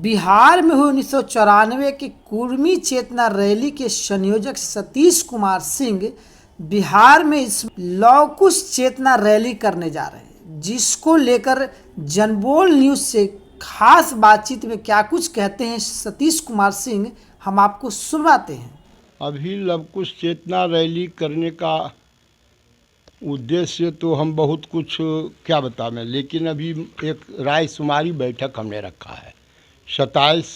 बिहार में हुई 1994 की कुर्मी चेतना रैली के संयोजक सतीश कुमार सिंह बिहार में इस लव कुश चेतना रैली करने जा रहे हैं, जिसको लेकर जनबोल न्यूज से खास बातचीत में क्या कुछ कहते हैं सतीश कुमार सिंह, हम आपको सुनवाते हैं। अभी लव कुश चेतना रैली करने का उद्देश्य तो हम बहुत कुछ क्या बताएं, लेकिन अभी एक रायशुमारी बैठक हमने रखा है 27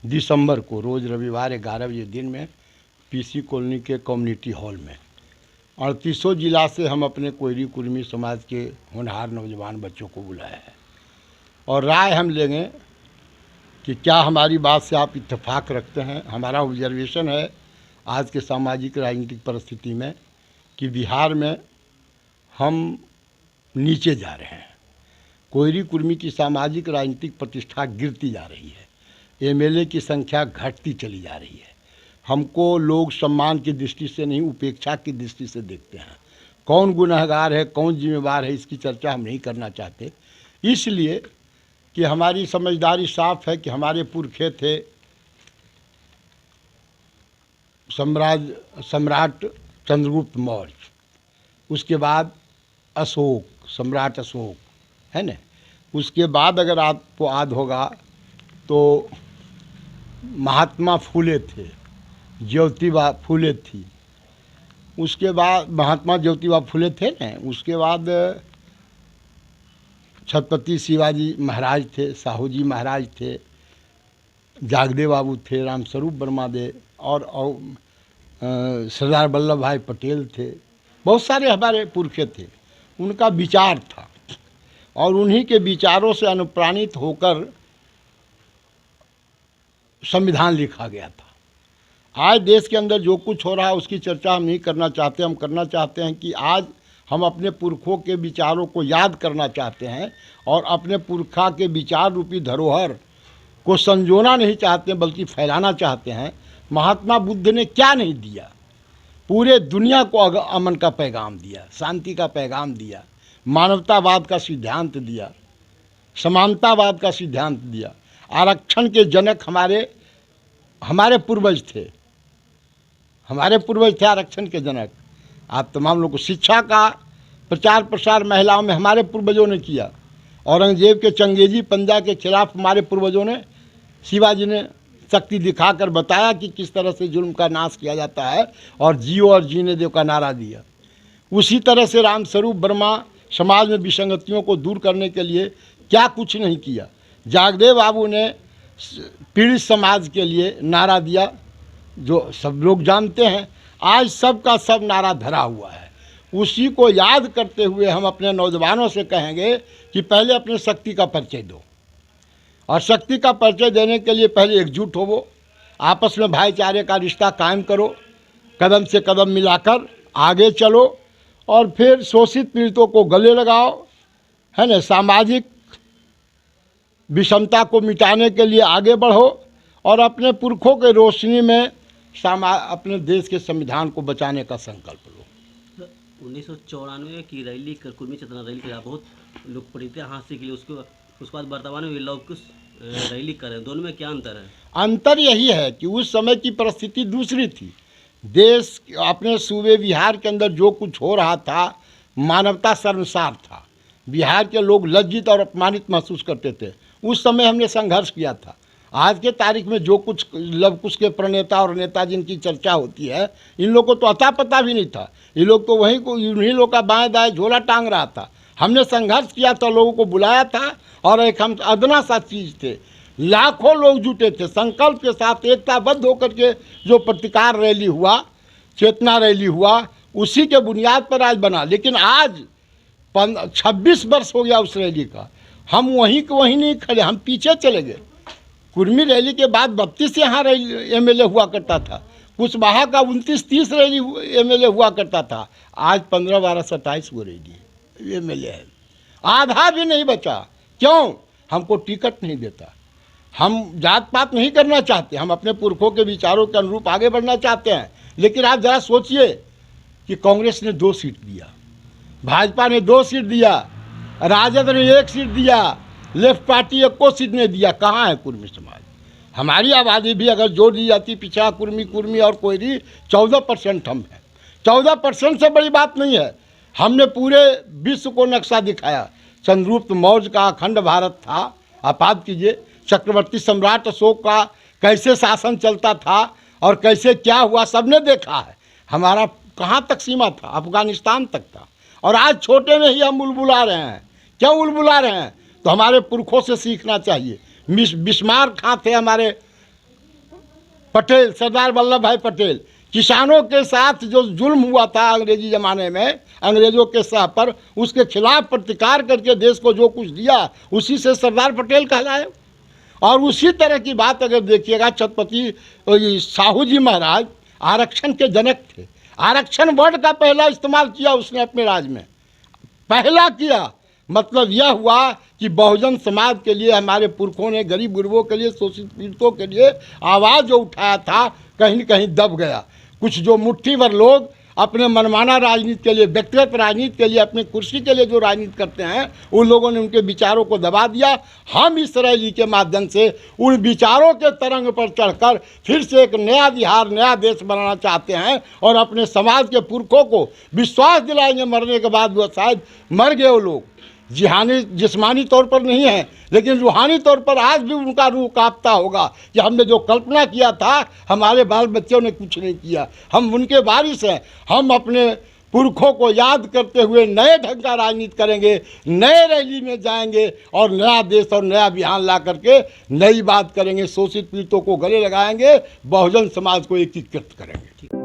दिसंबर को रोज़ रविवार 11 बजे दिन में पीसी कॉलोनी के कम्युनिटी हॉल में 38 जिला से हम अपने कोयरी कुर्मी समाज के होनहार नौजवान बच्चों को बुलाया है और राय हम लेंगे कि क्या हमारी बात से आप इत्तेफाक रखते हैं। हमारा ऑब्जर्वेशन है आज के सामाजिक राजनीतिक परिस्थिति में कि बिहार में हम नीचे जा रहे हैं। कोयरी कुर्मी की सामाजिक राजनीतिक प्रतिष्ठा गिरती जा रही है, एमएलए की संख्या घटती चली जा रही है। हमको लोग सम्मान की दृष्टि से नहीं, उपेक्षा की दृष्टि से देखते हैं। कौन गुनहगार है, कौन जिम्मेवार है, इसकी चर्चा हम नहीं करना चाहते, इसलिए कि हमारी समझदारी साफ है कि हमारे पुरखे थे सम्राट चंद्रगुप्त मौर्य, उसके बाद अशोक, सम्राट अशोक है न, उसके बाद अगर आपको याद होगा तो महात्मा फूले थे, ज्योतिबा फूले थी, उसके बाद महात्मा ज्योतिबा फूले थे न, उसके बाद छत्रपति शिवाजी महाराज थे, साहू जी महाराज थे, जागदेव बाबू थे, रामस्वरूप वर्मा दे और सरदार वल्लभ भाई पटेल थे। बहुत सारे हमारे पुरखे थे, उनका विचार था और उन्हीं के विचारों से अनुप्राणित होकर संविधान लिखा गया था। आज देश के अंदर जो कुछ हो रहा है उसकी चर्चा हम नहीं करना चाहते। हम करना चाहते हैं कि आज हम अपने पुरखों के विचारों को याद करना चाहते हैं और अपने पुरखा के विचार रूपी धरोहर को संजोना नहीं चाहते बल्कि फैलाना चाहते हैं। महात्मा बुद्ध ने क्या नहीं दिया, पूरे दुनिया को अमन का पैगाम दिया, शांति का पैगाम दिया, मानवतावाद का सिद्धांत दिया, समानतावाद का सिद्धांत दिया। आरक्षण के जनक हमारे पूर्वज थे, हमारे पूर्वज थे आरक्षण के जनक। आप तमाम लोगों को शिक्षा का प्रचार प्रसार महिलाओं में हमारे पूर्वजों ने किया। औरंगजेब के चंगेजी पंजा के खिलाफ हमारे पूर्वजों ने, शिवाजी ने शक्ति दिखाकर बताया कि किस तरह से जुल्म का नाश किया जाता है और जियो और जीने दो का नारा दिया। उसी तरह से रामस्वरूप वर्मा समाज में विसंगतियों को दूर करने के लिए क्या कुछ नहीं किया। जागदेव बाबू ने पीड़ित समाज के लिए नारा दिया, जो सब लोग जानते हैं। आज सब का सब नारा धरा हुआ है। उसी को याद करते हुए हम अपने नौजवानों से कहेंगे कि पहले अपने शक्ति का परिचय दो और शक्ति का परिचय देने के लिए पहले एकजुट होवो, आपस में भाईचारे का रिश्ता कायम करो, कदम से कदम मिलाकर आगे चलो और फिर शोषित पीड़ितों को गले लगाओ, है ना। सामाजिक विषमता को मिटाने के लिए आगे बढ़ो और अपने पुरखों के रोशनी में अपने देश के संविधान को बचाने का संकल्प लो। 1994 की रैली कुर्मी चेतना रैली का बहुत लोकप्रियता हासिल की, उसके बाद वर्तमान में लव कुश रैली कर रहे हैं, दोनों में क्या अंतर है? अंतर यही है कि उस समय की परिस्थिति दूसरी थी। देश अपने सूबे बिहार के अंदर जो कुछ हो रहा था मानवता शर्मसार था। बिहार के लोग लज्जित और अपमानित महसूस करते थे। उस समय हमने संघर्ष किया था। आज के तारीख में जो कुछ लव कुश के प्रणेता और नेता जिनकी चर्चा होती है, इन लोगों को तो अता पता भी नहीं था। ये लोग तो इन्हीं लोग का बाएं दाएं झोला टांग रहा था। हमने संघर्ष किया था, लोगों को बुलाया था और एक हम अदना सा चीज़ थे, लाखों लोग जुटे थे संकल्प के साथ एकताबद्ध होकर के। जो प्रतिकार रैली हुआ, चेतना रैली हुआ, उसी के बुनियाद पर आज बना। लेकिन आज 26 वर्ष हो गया उस रैली का, हम वहीं के वहीं नहीं खड़े, हम पीछे चले गए। कुर्मी रैली के बाद 32 यहाँ एमएलए हुआ करता था, कुशवाहा का 29-30 रैली एमएलए हुआ करता था। आज 15, 12, 27 वो रैली एमएलए है, आधा भी नहीं बचा। क्यों? हमको टिकट नहीं देता। हम जात पात नहीं करना चाहते, हम अपने पुरखों के विचारों के अनुरूप आगे बढ़ना चाहते हैं। लेकिन आप ज़रा सोचिए कि कांग्रेस ने 2 सीट दिया, भाजपा ने 2 सीट दिया, राजद ने 1 सीट दिया, लेफ्ट पार्टी एक को सीट नहीं दिया। कहाँ है कुर्मी समाज? हमारी आबादी भी अगर जोड़ दी जाती, पिछड़ा कुर्मी और कोयरी 14% हम हैं। 14% से बड़ी बात नहीं है। हमने पूरे विश्व को नक्शा दिखाया। चंद्रगुप्त मौर्य का अखंड भारत था, आप याद कीजिए। चक्रवर्ती सम्राट अशोक का कैसे शासन चलता था और कैसे क्या हुआ, सबने देखा है। हमारा कहाँ तक सीमा था? अफगानिस्तान तक था। और आज छोटे में ही हम उलबुला रहे हैं। क्यों उलबुला रहे हैं? तो हमारे पुरखों से सीखना चाहिए। बिस्मार्क खां थे हमारे पटेल, सरदार वल्लभ भाई पटेल। किसानों के साथ जो जुल्म हुआ था अंग्रेजी ज़माने में, अंग्रेज़ों के सह पर, उसके खिलाफ प्रतिकार करके देश को जो कुछ दिया, उसी से सरदार पटेल कहलाए। और उसी तरह की बात अगर देखिएगा, छत्रपति साहू जी महाराज आरक्षण के जनक थे। आरक्षण वर्ड का पहला इस्तेमाल किया उसने अपने राज में, पहला किया। मतलब यह हुआ कि बहुजन समाज के लिए हमारे पुरखों ने, गरीब गुरबों के लिए, शोषित पीड़ितों के लिए आवाज़ जो उठाया था, कहीं न कहीं दब गया। कुछ जो मुट्ठी भर लोग अपने मनमाना राजनीति के लिए, व्यक्तिगत राजनीति के लिए, अपने कुर्सी के लिए जो राजनीति करते हैं, उन लोगों ने उनके विचारों को दबा दिया। हम इस रैली के माध्यम से उन विचारों के तरंग पर चढ़कर फिर से एक नया बिहार, नया देश बनाना चाहते हैं और अपने समाज के पुरखों को विश्वास दिलाएंगे। मरने के बाद वो शायद मर गए वो लोग, जिस्मानी तौर पर नहीं है, लेकिन रूहानी तौर पर आज भी उनका रूह कांपता होगा कि हमने जो कल्पना किया था, हमारे बाल बच्चों ने कुछ नहीं किया। हम उनके वारिस हैं। हम अपने पुरखों को याद करते हुए नए ढंग का राजनीति करेंगे, नए रैली में जाएंगे और नया देश और नया बिहार ला करके नई बात करेंगे। शोषित पीड़ितों को गले लगाएंगे, बहुजन समाज को एकीकृत करेंगे।